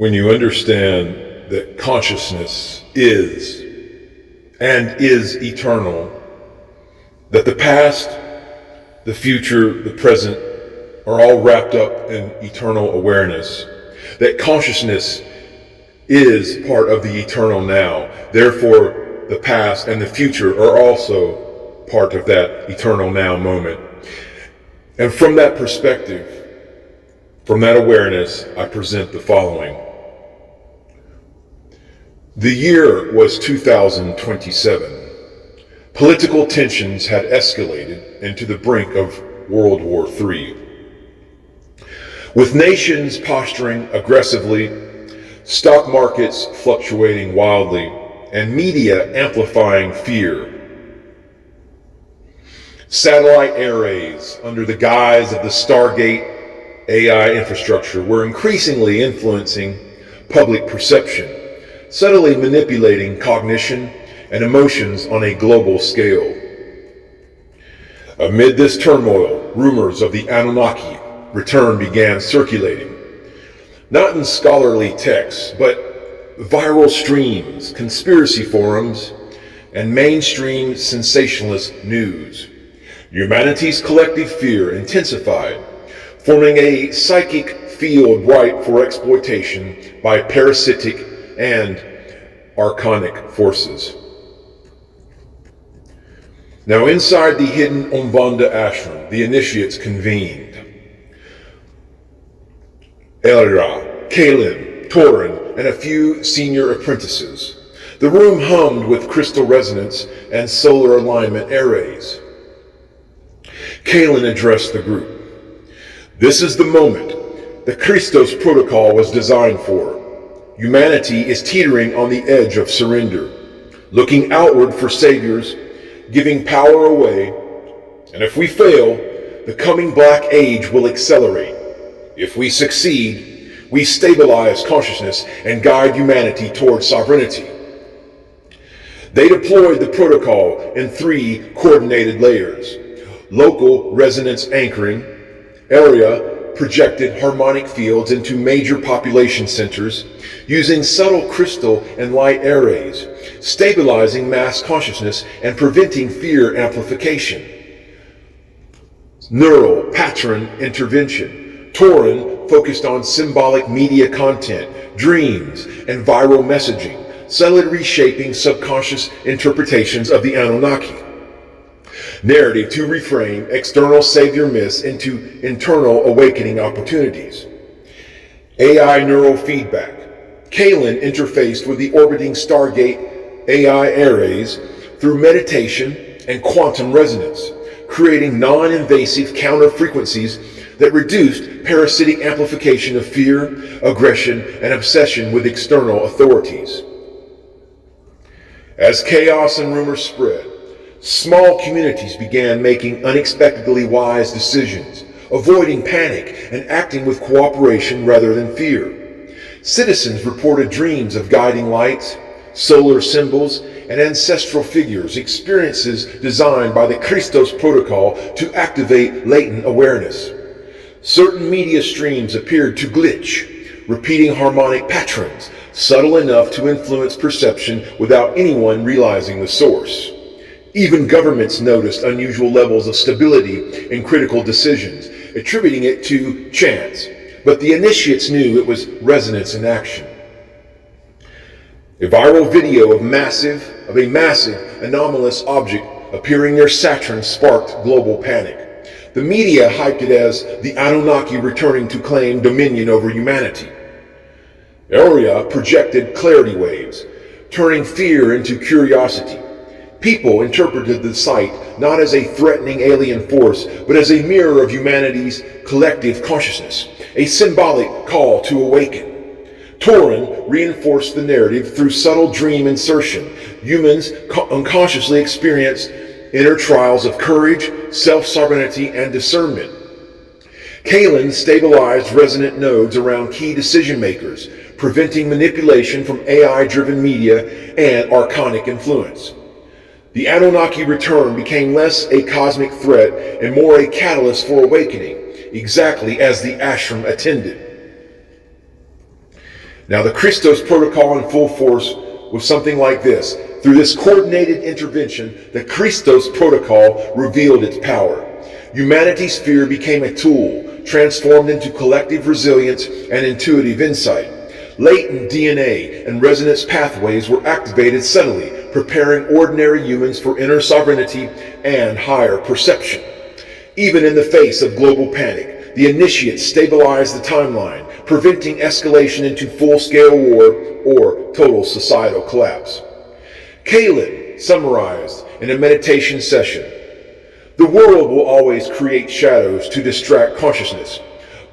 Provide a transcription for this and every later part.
When you understand that consciousness is eternal, that the past, the future, the present are all wrapped up in eternal awareness, that consciousness is part of the eternal now, therefore the past and the future are also part of that eternal now moment. And from that perspective, from that awareness, I present the following. The year was 2027. Political tensions had escalated into the brink of World War III. With nations posturing aggressively, stock markets fluctuating wildly, and media amplifying fear. Satellite arrays under the guise of the Stargate AI infrastructure were increasingly influencing public perception, subtly manipulating cognition and emotions on a global scale. Amid this turmoil, rumors of the Annunaki return began circulating, not in scholarly texts, but viral streams, conspiracy forums, and mainstream sensationalist news. Humanity's collective fear intensified, forming a psychic field ripe for exploitation by parasitic and archonic forces. Now, inside the hidden Aumbonda Ashram, the initiates convened. Elra, Kalin, Torin, and a few senior apprentices. The room hummed with crystal resonance and solar alignment arrays. Kalin addressed the group. This is the moment the Christos Protocol was designed for. Humanity is teetering on the edge of surrender, looking outward for saviors, giving power away, and if we fail, the coming Black Age will accelerate. If we succeed, we stabilize consciousness and guide humanity toward sovereignty. They deployed the protocol in 3 coordinated layers: local resonance anchoring, area projected harmonic fields into major population centers using subtle crystal and light arrays, stabilizing mass consciousness and preventing fear amplification. Neural pattern intervention. Torin focused on symbolic media content, dreams, and viral messaging, subtly reshaping subconscious interpretations of the Annunaki. Narrative to reframe external savior myths into internal awakening opportunities. AI neural feedback. Kalin interfaced with the orbiting Stargate AI arrays through meditation and quantum resonance, creating non-invasive counter-frequencies that reduced parasitic amplification of fear, aggression, and obsession with external authorities. As chaos and rumors spread, small communities began making unexpectedly wise decisions, avoiding panic and acting with cooperation rather than fear. Citizens reported dreams of guiding lights, solar symbols, and ancestral figures, experiences designed by the Christos Protocol to activate latent awareness. Certain media streams appeared to glitch, repeating harmonic patterns, subtle enough to influence perception without anyone realizing the source. Even governments noticed unusual levels of stability in critical decisions, attributing it to chance, but the initiates knew it was resonance in action. A viral video of a massive anomalous object appearing near Saturn sparked global panic. The media hyped it as the Anunnaki returning to claim dominion over humanity. Area projected clarity waves, turning fear into curiosity. People interpreted the sight not as a threatening alien force, but as a mirror of humanity's collective consciousness, a symbolic call to awaken. Torin reinforced the narrative through subtle dream insertion. Humans unconsciously experienced inner trials of courage, self-sovereignty, and discernment. Kalin stabilized resonant nodes around key decision makers, preventing manipulation from AI-driven media and archonic influence. The Anunnaki return became less a cosmic threat and more a catalyst for awakening, exactly as the ashram attended. Now the Christos Protocol in full force was something like this. Through this coordinated intervention, the Christos Protocol revealed its power. Humanity's fear became a tool, transformed into collective resilience and intuitive insight. Latent DNA and resonance pathways were activated subtly, preparing ordinary humans for inner sovereignty and higher perception. Even in the face of global panic, the initiates stabilized the timeline, preventing escalation into full-scale war or total societal collapse. Kalin summarized in a meditation session, "The world will always create shadows to distract consciousness,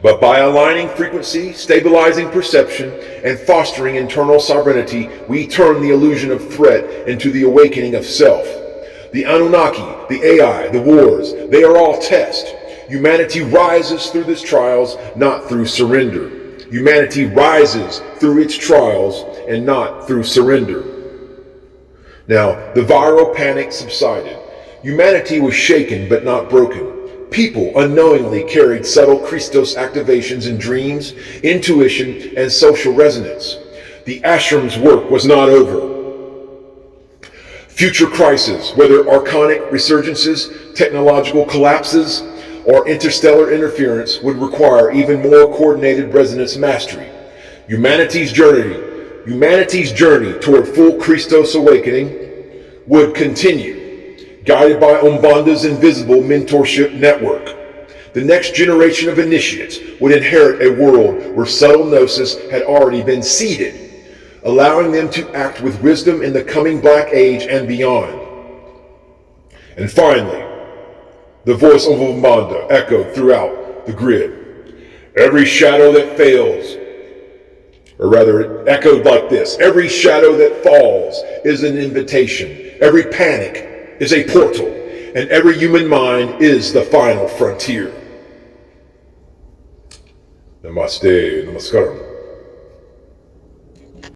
but by aligning frequency, stabilizing perception, and fostering internal sovereignty, we turn the illusion of threat into the awakening of self. The Annunaki, the AI, the wars, they are all tests. Humanity rises through these trials, not through surrender. Humanity rises through its trials and not through surrender." Now, the viral panic subsided. Humanity was shaken but not broken. People unknowingly carried subtle Christos activations in dreams, intuition, and social resonance. The ashram's work was not over. Future crises, whether archonic resurgences, technological collapses, or interstellar interference, would require even more coordinated resonance mastery. Humanity's journey toward full Christos awakening would continue, guided by Aumbonda's invisible mentorship network. The next generation of initiates would inherit a world where subtle gnosis had already been seeded, allowing them to act with wisdom in the coming Black Age and beyond. And finally, the voice of Aumbonda echoed throughout the grid. Every shadow that fails, or rather it echoed like this, every shadow that falls is an invitation, every panic is a portal, and every human mind is the final frontier. Namaste, namaskaram.